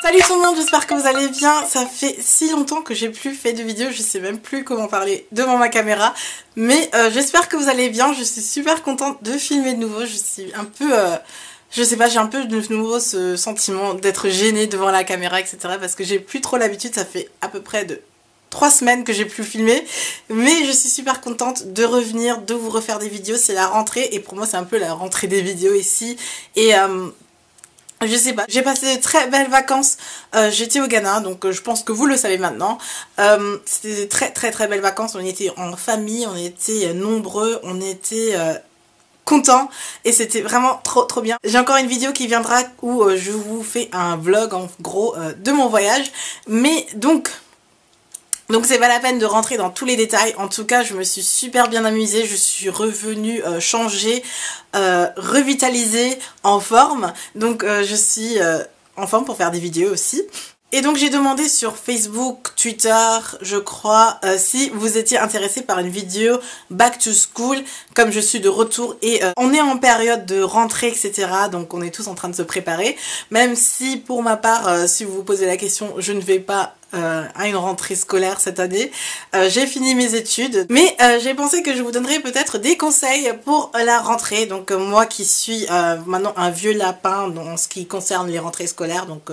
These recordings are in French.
Salut tout le monde, j'espère que vous allez bien. Ça fait si longtemps que j'ai plus fait de vidéo, je sais même plus comment parler devant ma caméra. Mais j'espère que vous allez bien, je suis super contente de filmer de nouveau. Je suis un peu, je sais pas, j'ai un peu de nouveau ce sentiment d'être gênée devant la caméra, etc. Parce que j'ai plus trop l'habitude, ça fait à peu près de 3 semaines que j'ai plus filmé. Mais je suis super contente de revenir, de vous refaire des vidéos, c'est la rentrée. Et pour moi c'est un peu la rentrée des vidéos ici. Et je sais pas, j'ai passé de très belles vacances, j'étais au Ghana, donc je pense que vous le savez maintenant. C'était des très belles vacances, on était en famille, on était nombreux, on était contents et c'était vraiment trop bien. J'ai encore une vidéo qui viendra où je vous fais un vlog en gros de mon voyage, mais donc c'est pas la peine de rentrer dans tous les détails. En tout cas je me suis super bien amusée, je suis revenue changée, revitalisée, en forme. Donc je suis en forme pour faire des vidéos aussi. Et donc j'ai demandé sur Facebook, Twitter, je crois, si vous étiez intéressé par une vidéo back to school, comme je suis de retour et on est en période de rentrée, etc. Donc on est tous en train de se préparer, même si pour ma part, si vous vous posez la question, je ne vais pas à une rentrée scolaire cette année. J'ai fini mes études, mais j'ai pensé que je vous donnerais peut-être des conseils pour la rentrée. Donc moi qui suis maintenant un vieux lapin dans ce qui concerne les rentrées scolaires, donc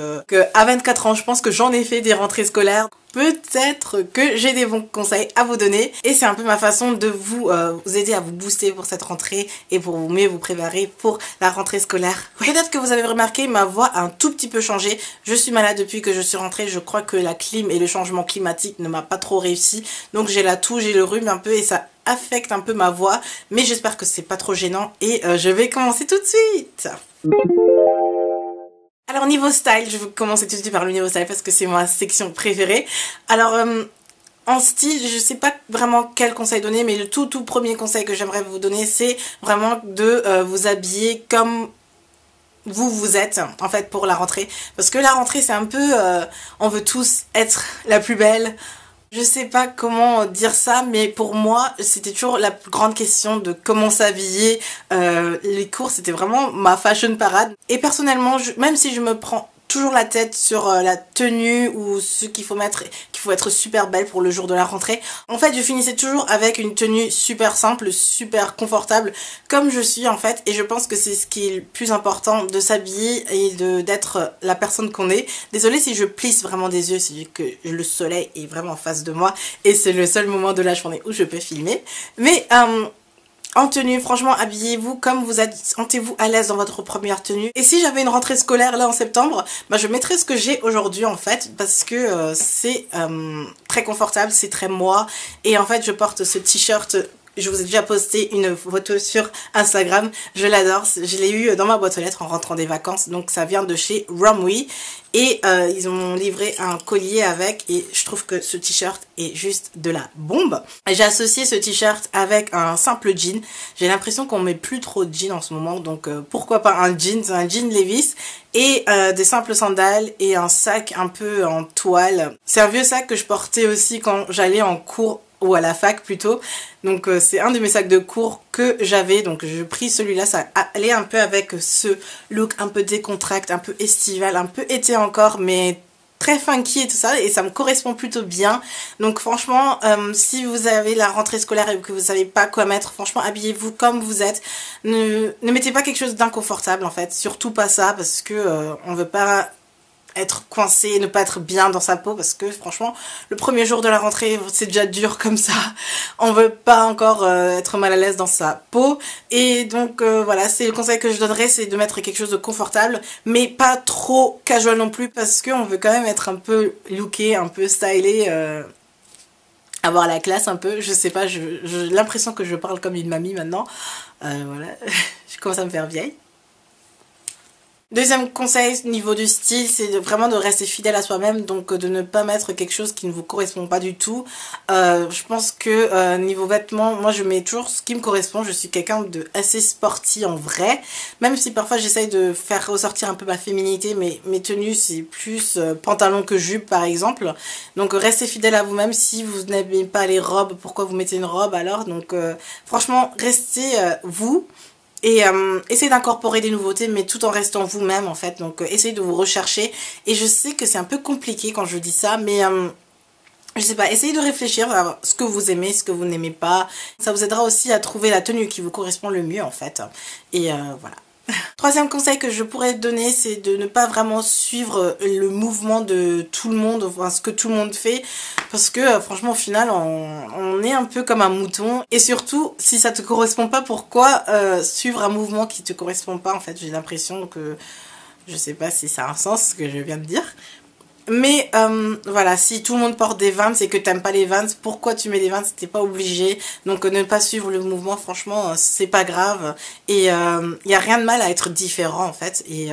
à 24 ans je pense que j'en ai fait des rentrées scolaires. Peut-être que j'ai des bons conseils à vous donner et c'est un peu ma façon de vous aider à vous booster pour cette rentrée et pour mieux vous préparer pour la rentrée scolaire. Peut-être que vous avez remarqué, ma voix a un tout petit peu changé. Je suis malade depuis que je suis rentrée. Je crois que la clim et le changement climatique ne m'a pas trop réussi. Donc j'ai la toux, j'ai le rhume un peu et ça affecte un peu ma voix. Mais j'espère que c'est pas trop gênant et je vais commencer tout de suite. Alors niveau style, je vais commencer tout de suite par le niveau style parce que c'est ma section préférée. Alors en style, je sais pas vraiment quel conseil donner, mais le tout premier conseil que j'aimerais vous donner, c'est vraiment de vous habiller comme vous êtes en fait pour la rentrée. Parce que la rentrée c'est un peu, on veut tous être la plus belle. Je sais pas comment dire ça, mais pour moi, c'était toujours la grande question de comment s'habiller. Les cours, c'était vraiment ma fashion parade. Et personnellement, même si je me prends toujours la tête sur la tenue ou ce qu'il faut mettre, qu'il faut être super belle pour le jour de la rentrée, en fait, je finissais toujours avec une tenue super simple, super confortable, comme je suis en fait. Et je pense que c'est ce qui est le plus important, de s'habiller et d'être la personne qu'on est. Désolée si je plisse vraiment des yeux, c'est que le soleil est vraiment en face de moi et c'est le seul moment de la journée où je peux filmer. Mais en tenue, franchement, habillez-vous comme vous êtes, sentez-vous à l'aise dans votre première tenue. Et si j'avais une rentrée scolaire là en septembre, bah je mettrais ce que j'ai aujourd'hui en fait, parce que c'est très confortable, c'est très moi. Et en fait, je porte ce t-shirt. Je vous ai déjà posté une photo sur Instagram, je l'adore, je l'ai eu dans ma boîte aux lettres en rentrant des vacances, donc ça vient de chez Romwe et ils m'ont livré un collier avec et je trouve que ce t-shirt est juste de la bombe. J'ai associé ce t-shirt avec un simple jean, j'ai l'impression qu'on met plus trop de jeans en ce moment, donc pourquoi pas un jean Levi's et des simples sandales et un sac un peu en toile. C'est un vieux sac que je portais aussi quand j'allais en cours ou à la fac plutôt, donc c'est un de mes sacs de cours que j'avais, donc j'ai pris celui-là, ça allait un peu avec ce look un peu décontracté, un peu estival, un peu été encore, mais très funky et tout ça, et ça me correspond plutôt bien. Donc franchement, si vous avez la rentrée scolaire et que vous savez pas quoi mettre, franchement habillez-vous comme vous êtes, ne mettez pas quelque chose d'inconfortable en fait, surtout pas ça, parce que on veut pas être coincé, ne pas être bien dans sa peau, parce que franchement le premier jour de la rentrée c'est déjà dur comme ça, on veut pas encore être mal à l'aise dans sa peau. Et donc voilà, c'est le conseil que je donnerais, c'est de mettre quelque chose de confortable mais pas trop casual non plus, parce qu'on veut quand même être un peu looké, un peu stylé, avoir la classe un peu, je sais pas, j'ai l'impression que je parle comme une mamie maintenant, voilà, je commence à me faire vieille. Deuxième conseil niveau du style, c'est vraiment de rester fidèle à soi-même, donc de ne pas mettre quelque chose qui ne vous correspond pas du tout. Je pense que niveau vêtements, moi je mets toujours ce qui me correspond, je suis quelqu'un de assez sporty en vrai, même si parfois j'essaye de faire ressortir un peu ma féminité, mais mes tenues c'est plus pantalon que jupe par exemple. Donc restez fidèle à vous-même, si vous n'aimez pas les robes, pourquoi vous mettez une robe alors? Donc franchement restez vous. Et essayez d'incorporer des nouveautés, mais tout en restant vous-même en fait. Donc essayez de vous rechercher. Et je sais que c'est un peu compliqué quand je dis ça, mais je sais pas, essayez de réfléchir à ce que vous aimez, ce que vous n'aimez pas. Ça vous aidera aussi à trouver la tenue qui vous correspond le mieux en fait. Et voilà. Troisième conseil que je pourrais donner, c'est de ne pas vraiment suivre le mouvement de tout le monde, enfin ce que tout le monde fait, parce que franchement au final on est un peu comme un mouton, et surtout si ça te correspond pas, pourquoi suivre un mouvement qui te correspond pas en fait. J'ai l'impression que, je sais pas si ça a un sens ce que je viens de dire. Mais voilà, si tout le monde porte des Vans et que t'aimes pas les Vans, pourquoi tu mets des Vans? T'es pas obligé. Donc ne pas suivre le mouvement, franchement, c'est pas grave. Et il y a rien de mal à être différent en fait. Et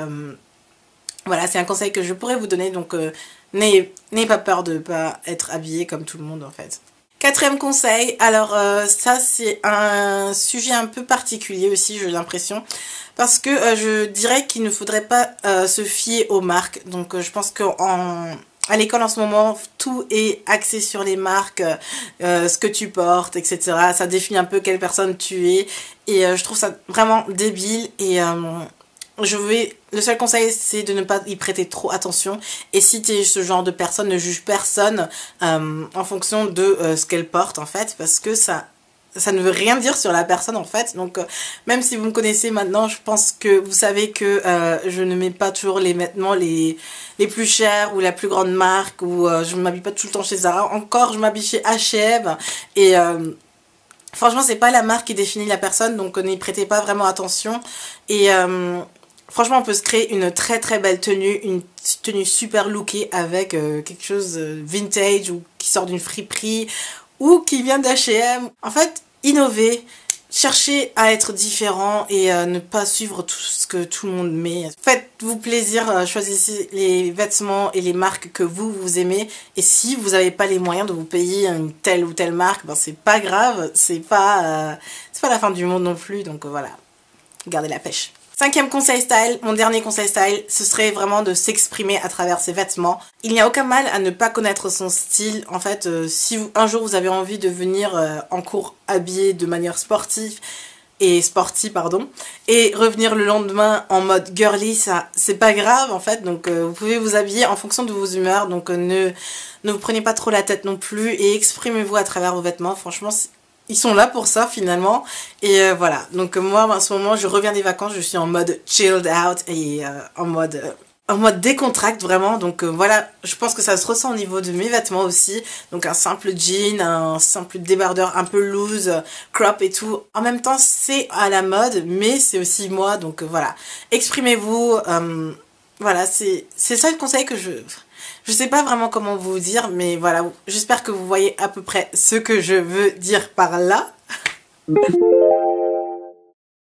voilà, c'est un conseil que je pourrais vous donner. Donc n'ayez pas peur de pas être habillé comme tout le monde en fait. Quatrième conseil, alors ça c'est un sujet un peu particulier aussi, j'ai l'impression, parce que je dirais qu'il ne faudrait pas se fier aux marques. Donc je pense qu'à l'école en ce moment, tout est axé sur les marques, ce que tu portes, etc. Ça définit un peu quelle personne tu es, et je trouve ça vraiment débile. Et le seul conseil, c'est de ne pas y prêter trop attention. Et si tu es ce genre de personne, ne juge personne en fonction de ce qu'elle porte en fait, parce que ça ne veut rien dire sur la personne en fait. Donc même si vous me connaissez maintenant, je pense que vous savez que je ne mets pas toujours les vêtements les plus chers ou la plus grande marque, ou je ne m'habille pas tout le temps chez Zara. Encore, je m'habille chez H&M, et franchement c'est pas la marque qui définit la personne, donc n'y prêtez pas vraiment attention. Et franchement, on peut se créer une très très belle tenue, une tenue super lookée avec quelque chose vintage ou qui sort d'une friperie ou qui vient d'H&M. En fait, innover, chercher à être différent et ne pas suivre tout ce que tout le monde met. Faites-vous plaisir, choisissez les vêtements et les marques que vous aimez. Et si vous n'avez pas les moyens de vous payer une telle ou telle marque, ben c'est pas grave, c'est pas la fin du monde non plus. Donc voilà, gardez la pêche. Cinquième conseil style, mon dernier conseil style, ce serait vraiment de s'exprimer à travers ses vêtements. Il n'y a aucun mal à ne pas connaître son style. En fait, si un jour vous avez envie de venir en cours habillé de manière sportive, et revenir le lendemain en mode girly, ça c'est pas grave en fait. Donc vous pouvez vous habiller en fonction de vos humeurs. Donc ne vous prenez pas trop la tête non plus, et exprimez-vous à travers vos vêtements. Franchement, ils sont là pour ça finalement. Et voilà, donc moi en ce moment je reviens des vacances, je suis en mode chilled out et en mode décontracte vraiment. Donc voilà, je pense que ça se ressent au niveau de mes vêtements aussi. Donc un simple jean, un simple débardeur un peu loose, crop et tout. En même temps c'est à la mode, mais c'est aussi moi. Donc voilà, exprimez-vous. Voilà, c'est ça le conseil que je sais pas vraiment comment vous dire, mais voilà, j'espère que vous voyez à peu près ce que je veux dire par là.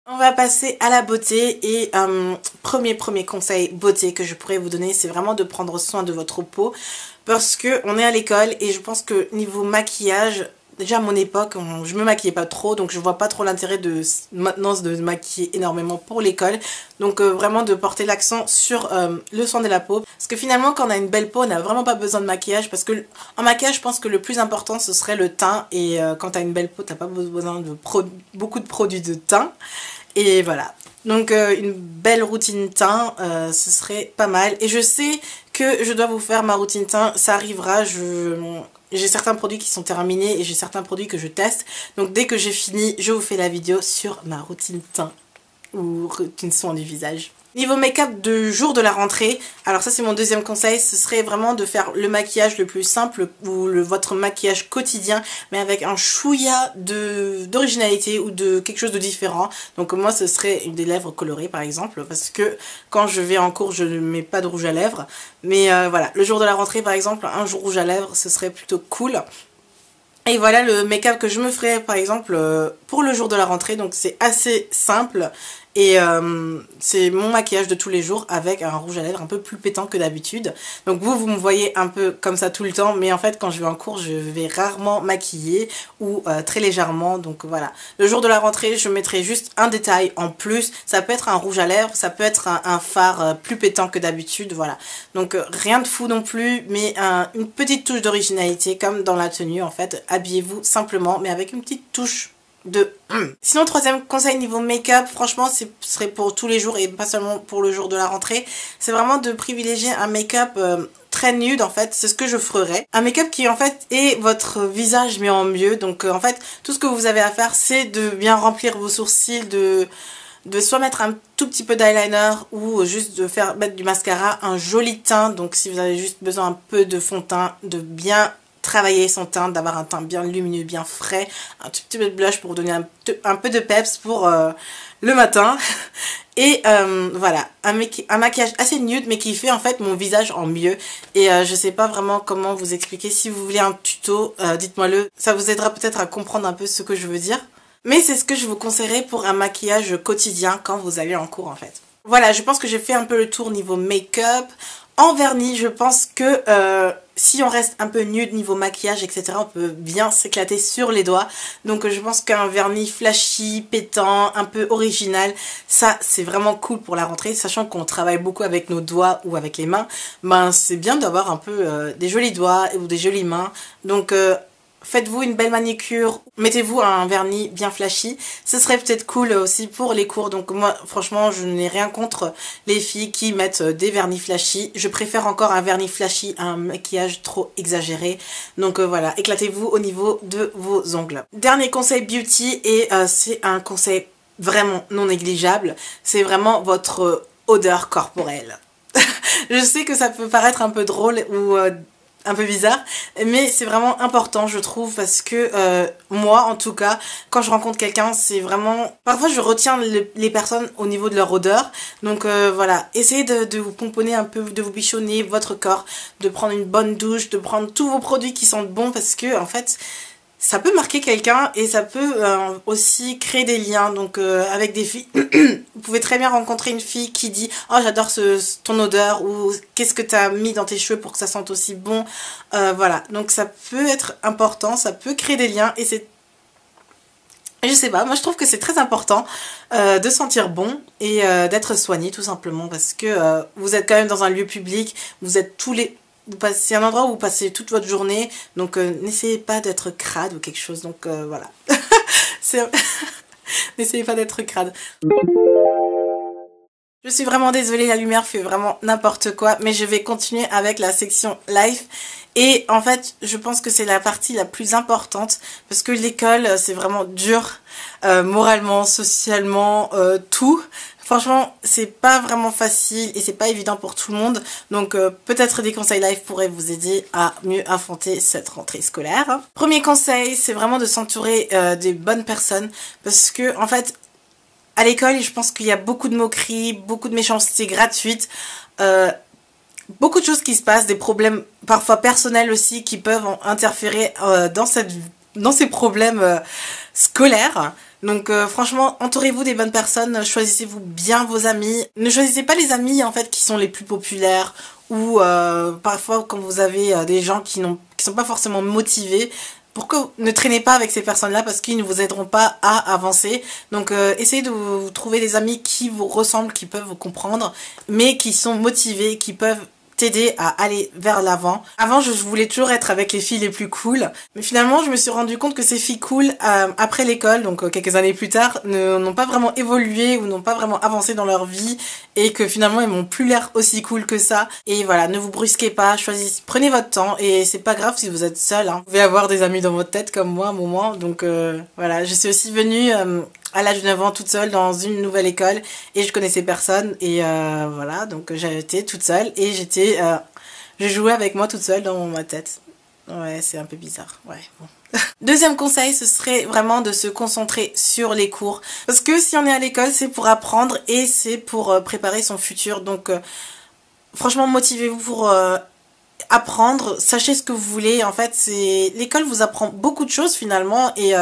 On va passer à la beauté, et premier conseil beauté que je pourrais vous donner, c'est vraiment de prendre soin de votre peau, parce que on est à l'école et je pense que niveau maquillage, déjà à mon époque, je me maquillais pas trop, donc je vois pas trop l'intérêt de maintenant de se maquiller énormément pour l'école. Donc vraiment de porter l'accent sur le soin de la peau. Parce que finalement, quand on a une belle peau, on n'a vraiment pas besoin de maquillage. Parce que en maquillage, je pense que le plus important, ce serait le teint. Et quand tu as une belle peau, tu n'as pas besoin de beaucoup de produits de teint. Et voilà. Donc une belle routine teint, ce serait pas mal. Et je sais que je dois vous faire ma routine teint, ça arrivera. J'ai certains produits qui sont terminés et j'ai certains produits que je teste. Donc dès que j'ai fini, je vous fais la vidéo sur ma routine teint ou routine soin du visage. Niveau make-up de jour de la rentrée, alors ça c'est mon deuxième conseil, ce serait vraiment de faire le maquillage le plus simple ou votre maquillage quotidien, mais avec un chouïa d'originalité ou de quelque chose de différent. Donc moi ce serait des lèvres colorées par exemple, parce que quand je vais en cours je ne mets pas de rouge à lèvres. Mais voilà, le jour de la rentrée par exemple, un jour rouge à lèvres ce serait plutôt cool. Et voilà le make-up que je me ferais par exemple pour le jour de la rentrée, donc c'est assez simple. Et c'est mon maquillage de tous les jours avec un rouge à lèvres un peu plus pétant que d'habitude. Donc vous me voyez un peu comme ça tout le temps, mais en fait quand je vais en cours je vais rarement maquiller ou très légèrement. Donc voilà, le jour de la rentrée je mettrai juste un détail en plus. Ça peut être un rouge à lèvres, ça peut être un fard plus pétant que d'habitude, voilà. Donc rien de fou non plus, mais une petite touche d'originalité comme dans la tenue en fait. Habillez-vous simplement mais avec une petite touche de Sinon, troisième conseil niveau make-up, franchement, ce serait pour tous les jours et pas seulement pour le jour de la rentrée. C'est vraiment de privilégier un make-up très nude, en fait. C'est ce que je ferais. Un make-up qui, en fait, est votre visage mais en mieux. Donc, en fait, tout ce que vous avez à faire, c'est de bien remplir vos sourcils, de soit mettre un tout petit peu d'eyeliner ou juste de mettre du mascara, un joli teint. Donc, si vous avez juste besoin un peu de fond de teint, de bien travailler son teint, d'avoir un teint bien lumineux, bien frais, un tout petit peu de blush pour vous donner un peu de peps pour le matin. Et voilà, un maquillage assez nude mais qui fait en fait mon visage en mieux. Et je sais pas vraiment comment vous expliquer. Si vous voulez un tuto, dites-moi le. Ça vous aidera peut-être à comprendre un peu ce que je veux dire. Mais c'est ce que je vous conseillerais pour un maquillage quotidien quand vous allez en cours en fait. Voilà, je pense que j'ai fait un peu le tour niveau make-up. En vernis, je pense que si on reste un peu nude niveau maquillage, etc., on peut bien s'éclater sur les doigts. Donc je pense qu'un vernis flashy, pétant, un peu original, ça c'est vraiment cool pour la rentrée. Sachant qu'on travaille beaucoup avec nos doigts ou avec les mains, ben c'est bien d'avoir un peu des jolis doigts ou des jolies mains. Donc faites-vous une belle manicure, mettez-vous un vernis bien flashy. Ce serait peut-être cool aussi pour les cours. Donc moi, franchement, je n'ai rien contre les filles qui mettent des vernis flashy. Je préfère encore un vernis flashy à un maquillage trop exagéré. Donc voilà, éclatez-vous au niveau de vos ongles. Dernier conseil beauty, et c'est un conseil vraiment non négligeable. C'est vraiment votre odeur corporelle. Je sais que ça peut paraître un peu drôle ou un peu bizarre, mais c'est vraiment important je trouve, parce que moi en tout cas quand je rencontre quelqu'un, c'est vraiment, parfois je retiens les personnes au niveau de leur odeur. Donc voilà, essayez de vous pomponner un peu, de vous bichonner votre corps, de prendre une bonne douche, de prendre tous vos produits qui sentent bon, parce que en fait ça peut marquer quelqu'un et ça peut aussi créer des liens. Donc avec des filles, vous pouvez très bien rencontrer une fille qui dit « Oh j'adore ton odeur » ou « Qu'est-ce que tu as mis dans tes cheveux pour que ça sente aussi bon ?» Voilà, donc ça peut être important, ça peut créer des liens et c'est... Je sais pas, moi je trouve que c'est très important de sentir bon et d'être soigné tout simplement, parce que vous êtes quand même dans un lieu public, vous êtes c'est un endroit où vous passez toute votre journée, donc n'essayez pas d'être crade ou quelque chose, donc voilà. N'essayez pas d'être crade. Je suis vraiment désolée, la lumière fait vraiment n'importe quoi, mais je vais continuer avec la section life. Et en fait, je pense que c'est la partie la plus importante, parce que l'école, c'est vraiment dur, moralement, socialement, tout. Franchement, c'est pas vraiment facile et c'est pas évident pour tout le monde. Donc peut-être des conseils live pourraient vous aider à mieux affronter cette rentrée scolaire. Premier conseil, c'est vraiment de s'entourer des bonnes personnes, parce que en fait, à l'école, je pense qu'il y a beaucoup de moqueries, beaucoup de méchanceté gratuite, beaucoup de choses qui se passent, des problèmes parfois personnels aussi qui peuvent interférer dans ces problèmes scolaires. Donc franchement, entourez-vous des bonnes personnes, choisissez-vous bien vos amis. Ne choisissez pas les amis en fait qui sont les plus populaires, ou parfois quand vous avez des gens qui sont pas forcément motivés. Pourquoi ne traînez pas avec ces personnes-là, parce qu'ils ne vous aideront pas à avancer. Donc essayez de vous trouver des amis qui vous ressemblent, qui peuvent vous comprendre, mais qui sont motivés, qui peuvent t'aider à aller vers l'avant. Avant, je voulais toujours être avec les filles les plus cool, mais finalement, je me suis rendu compte que ces filles cool, après l'école, donc quelques années plus tard, n'ont pas vraiment évolué ou n'ont pas vraiment avancé dans leur vie, et que finalement, elles m'ont plus l'air aussi cool que ça. Et voilà, ne vous brusquez pas, prenez votre temps, et c'est pas grave si vous êtes seul, hein. Vous pouvez avoir des amis dans votre tête comme moi à un moment, donc voilà, je suis aussi venue à l'âge de 9 ans toute seule dans une nouvelle école et je connaissais personne, et voilà, donc j'étais toute seule et je jouais avec moi toute seule dans ma tête. Ouais, c'est un peu bizarre, ouais, bon. Deuxième conseil, ce serait vraiment de se concentrer sur les cours, parce que si on est à l'école, c'est pour apprendre et c'est pour préparer son futur. Donc franchement, motivez-vous pour apprendre, sachez ce que vous voulez. En fait, l'école vous apprend beaucoup de choses finalement. Et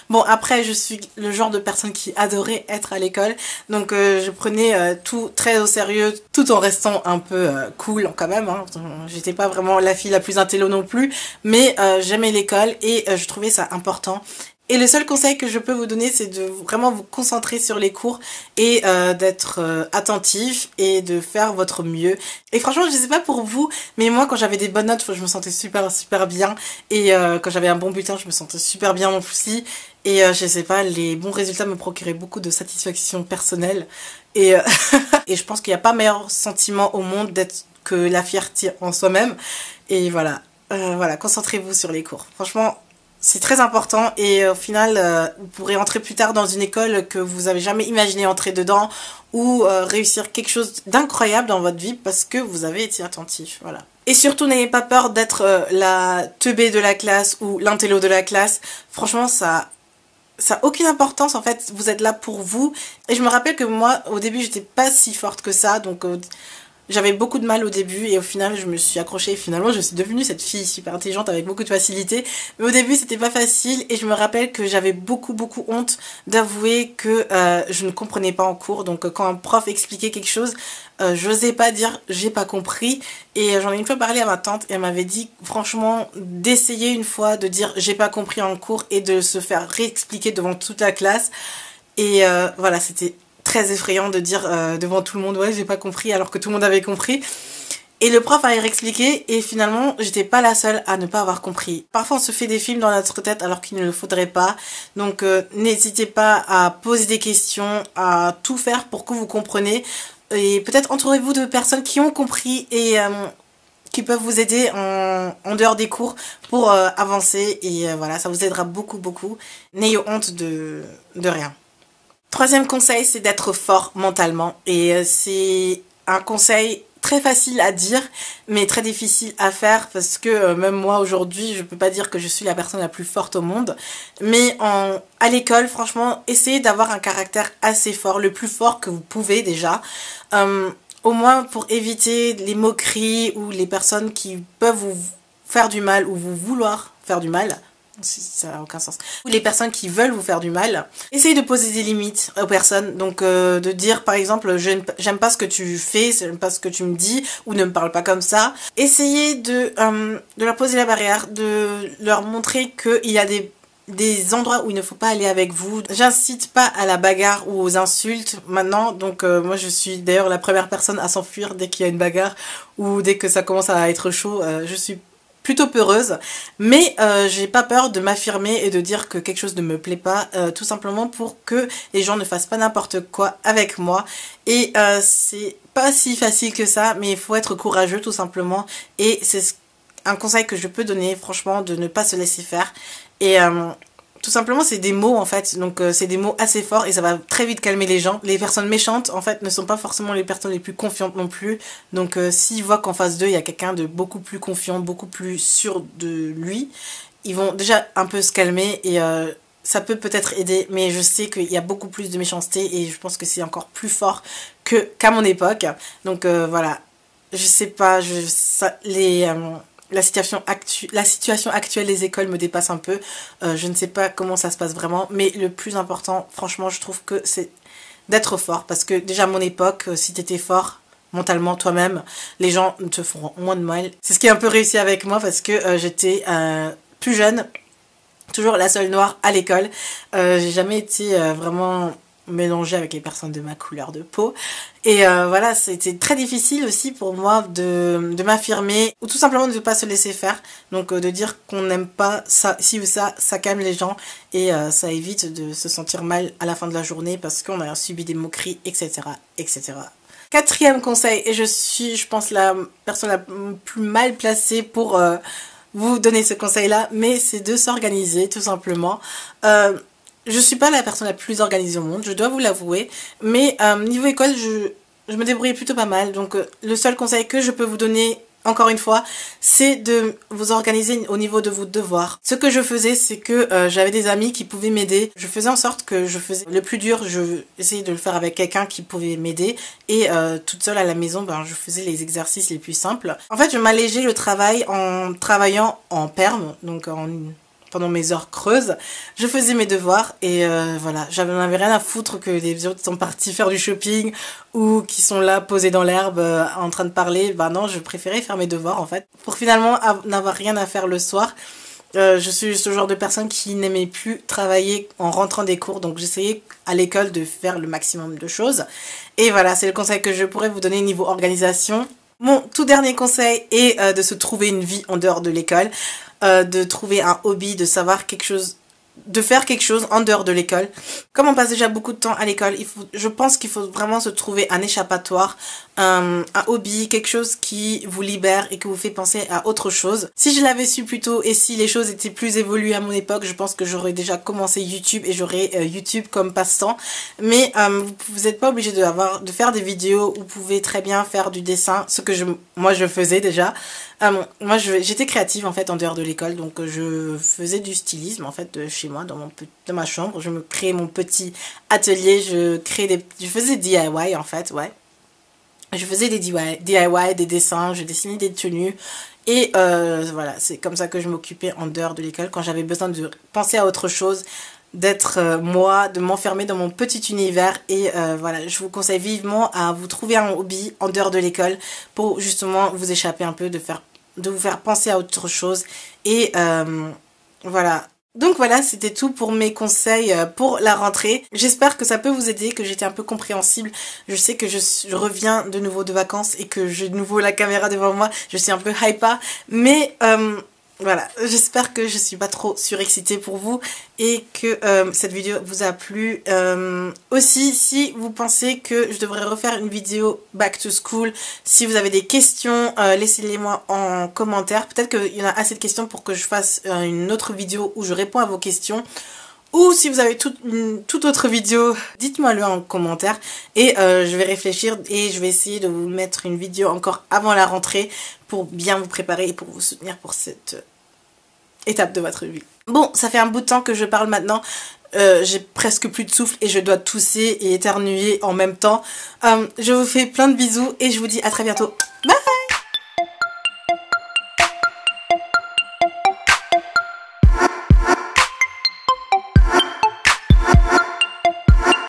bon, après, je suis le genre de personne qui adorait être à l'école, donc je prenais tout très au sérieux, tout en restant un peu cool quand même, hein. J'étais pas vraiment la fille la plus intello non plus, mais j'aimais l'école et je trouvais ça important. Et le seul conseil que je peux vous donner, c'est de vraiment vous concentrer sur les cours et d'être attentif et de faire votre mieux. Et franchement, je sais pas pour vous, mais moi, quand j'avais des bonnes notes, je me sentais super bien. Et quand j'avais un bon bulletin, je me sentais super bien aussi. Et je sais pas, les bons résultats me procuraient beaucoup de satisfaction personnelle. Et, et je pense qu'il n'y a pas meilleur sentiment au monde d'être que la fierté en soi-même. Et voilà, voilà, concentrez-vous sur les cours. Franchement, c'est très important et au final, vous pourrez entrer plus tard dans une école que vous avez jamais imaginé entrer dedans ou réussir quelque chose d'incroyable dans votre vie parce que vous avez été attentif, voilà. Et surtout, n'ayez pas peur d'être la teubée de la classe ou l'intello de la classe. Franchement, ça a aucune importance en fait, vous êtes là pour vous. Et je me rappelle que moi, au début, j'étais pas si forte que ça, donc j'avais beaucoup de mal au début et au final je me suis accrochée et finalement je suis devenue cette fille super intelligente avec beaucoup de facilité. Mais au début c'était pas facile et je me rappelle que j'avais beaucoup honte d'avouer que je ne comprenais pas en cours. Donc quand un prof expliquait quelque chose, j'osais pas dire j'ai pas compris. Et j'en ai une fois parlé à ma tante et elle m'avait dit franchement d'essayer une fois de dire j'ai pas compris en cours et de se faire réexpliquer devant toute la classe. Et voilà, c'était très effrayant de dire devant tout le monde ouais j'ai pas compris alors que tout le monde avait compris. Et le prof a réexpliqué et finalement j'étais pas la seule à ne pas avoir compris. Parfois on se fait des films dans notre tête alors qu'il ne le faudrait pas. Donc n'hésitez pas à poser des questions, à tout faire pour que vous compreniez. Et peut-être entourez-vous de personnes qui ont compris et qui peuvent vous aider en dehors des cours pour avancer. Et voilà, ça vous aidera beaucoup. N'ayez honte de rien. Troisième conseil, c'est d'être fort mentalement. Et c'est un conseil très facile à dire, mais très difficile à faire parce que même moi aujourd'hui, je peux pas dire que je suis la personne la plus forte au monde. Mais à l'école, franchement, essayez d'avoir un caractère assez fort, le plus fort que vous pouvez déjà. Au moins pour éviter les moqueries ou les personnes qui peuvent vous faire du mal ou vous vouloir faire du mal. Ça n'a aucun sens. Ou les personnes qui veulent vous faire du mal. Essayez de poser des limites aux personnes. Donc de dire par exemple j'aime pas ce que tu fais, j'aime pas ce que tu me dis ou ne me parle pas comme ça. Essayez de leur poser la barrière, de leur montrer qu'il y a des endroits où il ne faut pas aller avec vous. J'incite pas à la bagarre ou aux insultes maintenant, donc moi je suis d'ailleurs la première personne à s'enfuir dès qu'il y a une bagarre ou dès que ça commence à être chaud. Je suis plutôt peureuse, mais j'ai pas peur de m'affirmer et de dire que quelque chose ne me plaît pas, tout simplement pour que les gens ne fassent pas n'importe quoi avec moi. Et c'est pas si facile que ça, mais il faut être courageux tout simplement, et c'est un conseil que je peux donner, franchement, de ne pas se laisser faire. Et tout simplement c'est des mots en fait, donc c'est des mots assez forts et ça va très vite calmer les gens. Les personnes méchantes en fait ne sont pas forcément les personnes les plus confiantes non plus, donc s'ils voient qu'en face d'eux il y a quelqu'un de beaucoup plus confiant, beaucoup plus sûr de lui, ils vont déjà un peu se calmer et ça peut peut-être aider, mais je sais qu'il y a beaucoup plus de méchanceté et je pense que c'est encore plus fort qu'à mon époque. Donc voilà, je sais pas, la situation actuelle des écoles me dépasse un peu. Je ne sais pas comment ça se passe vraiment, mais le plus important, franchement, je trouve que c'est d'être fort. Parce que déjà à mon époque, si t'étais fort mentalement toi-même, les gens te feront moins de mal. C'est ce qui a un peu réussi avec moi parce que j'étais plus jeune, toujours la seule noire à l'école. J'ai jamais été vraiment mélangée avec les personnes de ma couleur de peau. Et voilà, c'était très difficile aussi pour moi de m'affirmer ou tout simplement de ne pas se laisser faire. Donc de dire qu'on n'aime pas ça, ci ou ça calme les gens et ça évite de se sentir mal à la fin de la journée parce qu'on a subi des moqueries, etc. Quatrième conseil, et je suis, je pense, la personne la plus mal placée pour vous donner ce conseil-là, mais c'est de s'organiser tout simplement. Je suis pas la personne la plus organisée au monde, je dois vous l'avouer, mais niveau école, je me débrouillais plutôt pas mal. Donc le seul conseil que je peux vous donner, encore une fois, c'est de vous organiser au niveau de vos devoirs. Ce que je faisais, c'est que j'avais des amis qui pouvaient m'aider. Je faisais en sorte que je faisais le plus dur, je essayais de le faire avec quelqu'un qui pouvait m'aider. Et toute seule à la maison, je faisais les exercices les plus simples. En fait, je m'allégeais le travail en travaillant en perm, donc pendant mes heures creuses, je faisais mes devoirs et voilà, j'en avais rien à foutre que les autres sont partis faire du shopping ou qui sont là posés dans l'herbe en train de parler. Non, je préférais faire mes devoirs en fait pour finalement n'avoir rien à faire le soir. Je suis ce genre de personne qui n'aimait plus travailler en rentrant des cours. Donc j'essayais à l'école de faire le maximum de choses. Et voilà, c'est le conseil que je pourrais vous donner niveau organisation. Mon tout dernier conseil est de se trouver une vie en dehors de l'école. De trouver un hobby, de savoir quelque chose, de faire quelque chose en dehors de l'école. Comme on passe déjà beaucoup de temps à l'école, je pense qu'il faut vraiment se trouver un échappatoire, un hobby, quelque chose qui vous libère et que vous fait penser à autre chose. Si je l'avais su plus tôt et si les choses étaient plus évoluées à mon époque, je pense que j'aurais déjà commencé YouTube et j'aurais YouTube comme passe-temps. Mais vous n'êtes pas obligé de faire des vidéos, vous pouvez très bien faire du dessin, ce que moi je faisais déjà. Moi j'étais créative en fait en dehors de l'école, donc je faisais du stylisme en fait chez moi dans ma chambre. Je me créais mon petit atelier, je faisais DIY en fait, ouais. Je faisais des DIY, des dessins, je dessinais des tenues et voilà, c'est comme ça que je m'occupais en dehors de l'école quand j'avais besoin de penser à autre chose, d'être moi, de m'enfermer dans mon petit univers. Et voilà, je vous conseille vivement à vous trouver un hobby en dehors de l'école pour justement vous échapper un peu, de vous faire penser à autre chose. Et voilà. Donc voilà, c'était tout pour mes conseils pour la rentrée. J'espère que ça peut vous aider, que j'étais un peu compréhensible. Je sais que je reviens de nouveau de vacances et que j'ai de nouveau la caméra devant moi. Je suis un peu hypa, mais voilà, j'espère que je suis pas trop surexcitée pour vous et que cette vidéo vous a plu. Aussi, si vous pensez que je devrais refaire une vidéo back to school, si vous avez des questions, laissez-les-moi en commentaire. Peut-être qu'il y en a assez de questions pour que je fasse une autre vidéo où je réponds à vos questions. Ou si vous avez toute autre vidéo, dites-moi-le en commentaire et je vais réfléchir et je vais essayer de vous mettre une vidéo encore avant la rentrée pour bien vous préparer et pour vous soutenir pour cette étape de votre vie. Bon, ça fait un bout de temps que je parle maintenant. J'ai presque plus de souffle et je dois tousser et éternuer en même temps. Je vous fais plein de bisous et je vous dis à très bientôt. Bye!